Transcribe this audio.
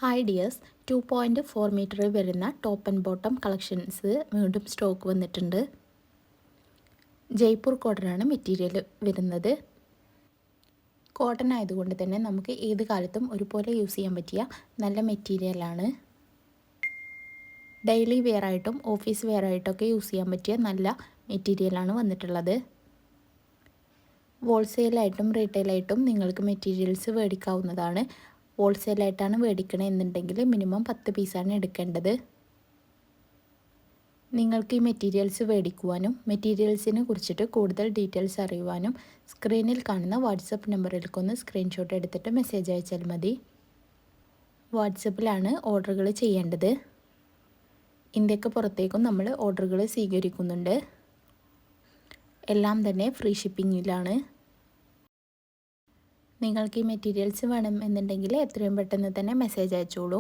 Hi dears, 2.4 മീറ്ററിൽ വരുന്ന top and bottom collections വീണ്ടും സ്റ്റോക്ക് വന്നിട്ടുണ്ട്. ജയ്പൂർ കോട്ടനാണ് മെറ്റീരിയൽ വരുന്നത്. കോട്ടൺ ആയതുകൊണ്ട് തന്നെ നമുക്ക് ഏത് കാലത്തും ഒരുപോലെ യൂസ് ചെയ്യാൻ പറ്റിയ നല്ല മെറ്റീരിയലാണ്. ഡെയിലി വെയർ ആയിട്ടും ഓഫീസ് വെയർ ആയിട്ടൊക്കെ യൂസ് ചെയ്യാൻ പറ്റിയ നല്ല മെറ്റീരിയലാണ് വന്നിട്ടുള്ളത്. ഹോൾസെയിലായിട്ടും റീറ്റെയിലായിട്ടും നിങ്ങൾക്ക് മെറ്റീരിയൽസ് മേടിക്കാവുന്നതാണ്. ഹോൾസെയിലായിട്ടാണ് മേടിക്കണത് എന്നുണ്ടെങ്കിൽ മിനിമം 10 പീസാണ് എടുക്കേണ്ടത്. നിങ്ങൾക്ക് ഈ മെറ്റീരിയൽസ് മേടിക്കുവാനും മെറ്റീരിയൽസിനെ കുറിച്ചിട്ട് കൂടുതൽ ഡീറ്റെയിൽസ് അറിയുവാനും സ്ക്രീനിൽ കാണുന്ന വാട്സപ്പ് നമ്പറിലേക്കൊന്ന് സ്ക്രീൻഷോട്ട് എടുത്തിട്ട് മെസ്സേജ് അയച്ചാൽ മതി. വാട്സപ്പിലാണ് ഓർഡറുകൾ ചെയ്യേണ്ടത്. ഇന്ത്യക്ക് പുറത്തേക്കും നമ്മൾ ഓർഡറുകൾ സ്വീകരിക്കുന്നുണ്ട്. എല്ലാം തന്നെ ഫ്രീ ഷിപ്പിങ്ങിലാണ്. നിങ്ങൾക്ക് ഈ മെറ്റീരിയൽസ് വേണം എന്നുണ്ടെങ്കിൽ എത്രയും പെട്ടെന്ന് തന്നെ മെസ്സേജ് അയച്ചോളൂ.